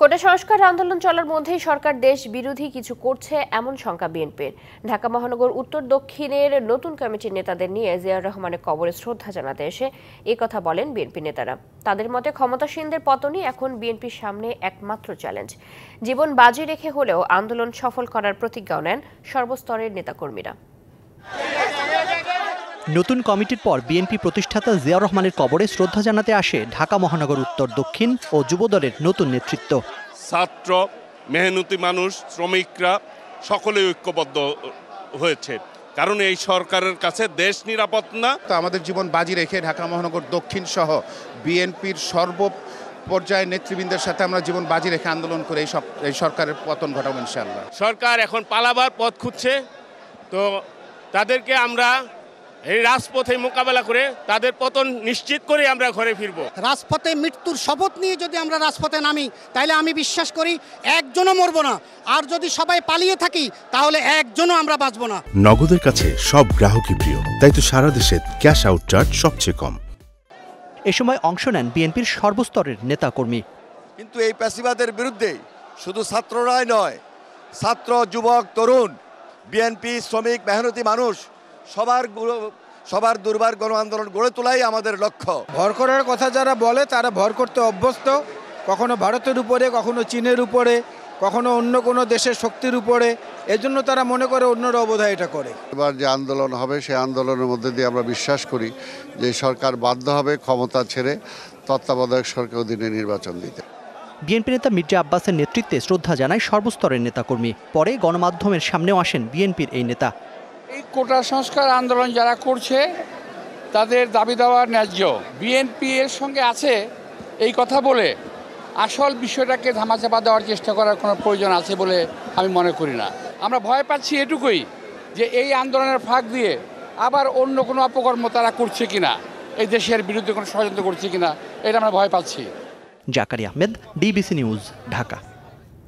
কোটা সংস্কার আন্দোলন চলার মধ্যেই সরকার দেশ বিরোধী কিছু করছে এমন শঙ্কা বিএনপির। ঢাকা মহানগর উত্তর দক্ষিণের নতুন কমিটির নেতাদের নিয়ে জিয়াউর রহমানের কবরে শ্রদ্ধা জানাতে এসে কথা বলেন বিএনপি নেতারা। তাদের মতে ক্ষমতাসীনদের পতনই এখন বিএনপির সামনে একমাত্র চ্যালেঞ্জ। জীবন বাজি রেখে হলেও আন্দোলন সফল করার প্রতিজ্ঞাও নেন সর্বস্তরের নেতাকর্মীরা। নতুন কমিটির পর বিএনপি প্রতিষ্ঠাতা জিয়াউর রহমানের কবরে শ্রদ্ধা জানাতে আসে ঢাকা মহানগর উত্তর দক্ষিণ ও যুবদলের নতুন নেতৃত্ব। ছাত্র, মেহনতি মানুষ, শ্রমিকরা সকলেই ঐক্যবদ্ধ হয়েছে, কারণ এই সরকারের কাছে দেশ নিরাপদ না। তো আমাদের জীবন বাজি রেখে ঢাকা মহানগর দক্ষিণ সহ বিএনপির সর্বপর্যায়ের নেতৃবৃন্দের সাথে আমরা জীবন বাজি রেখে আন্দোলন করে এই সরকারের পতন ঘটাবো ইনশাআল্লাহ। সরকার এখন পালাবার পথ খুঁজছে, তো তাদেরকে আমরা এই রাজপথে মোকাবেলা করে তাদের পতন নিশ্চিত করে আমরা ঘরে ফিরব। রাজপথে মৃত্যুর শপথ নিয়ে যদি আমরা রাজপথে নামি, তাহলে আমি বিশ্বাস করি একজনও মরবো না, আর যদি সবাই পালিয়ে থাকি তাহলে একজনও আমরা বাঁচবো না। নগদের কাছে সব গ্রাহকই প্রিয়, তাই তো সারা দেশে ক্যাশ আউট চার্জ সবচেয়ে কম। এ সময় অংশ নেন বিএনপির সর্বস্তরের নেতাকর্মী। কিন্তু এই প্যাসিবাদের বিরুদ্ধে শুধু ছাত্ররাই নয়, ছাত্র, যুবক, তরুণ, বিএনপি, শ্রমিক, মেহনতি মানুষ সবার দুর্বার গণ আন্দোলন গড়ে তোলাই আমাদের লক্ষ্য। ভর করার কথা যারা বলে তারা ভর করতে অভ্যস্ত, কখনো ভারতের উপরে, কখনো চীনের উপরে, কখনো অন্য কোনো দেশের শক্তির উপরে। এজন্য তারা মনে করে অন্যরা অবধায় এটা করে। এবার যে আন্দোলন হবে সেই আন্দোলনের মধ্যে দিয়ে আমরা বিশ্বাস করি যে সরকার বাধ্য হবে ক্ষমতা ছেড়ে তত্ত্বাবধায়ক সরকার অধীনে নির্বাচন দিতে। বিএনপি নেতা মির্জা আব্বাসের নেতৃত্বে শ্রদ্ধা জানায় সর্বস্তরের নেতাকর্মী। পরে গণমাধ্যমের সামনেও আসেন বিএনপির এই নেতা। এই কোটা সংস্কার আন্দোলন যারা করছে তাদের দাবি দেওয়া ন্যায্য। বিএনপি এর সঙ্গে আছে এই কথা বলে আসল বিষয়টাকে ধামাচাপা দেওয়ার চেষ্টা করার কোনো প্রয়োজন আছে বলে আমি মনে করি না। আমরা ভয় পাচ্ছি এটুকুই যে এই আন্দোলনের ফাঁক দিয়ে আবার অন্য কোনো অপকর্ম তারা করছে কিনা, এই দেশের বিরুদ্ধে কোনো ষড়যন্ত্র করছে কিনা, এটা আমরা ভয় পাচ্ছি। Zakaria Ahmed, DBC news, Dhaka.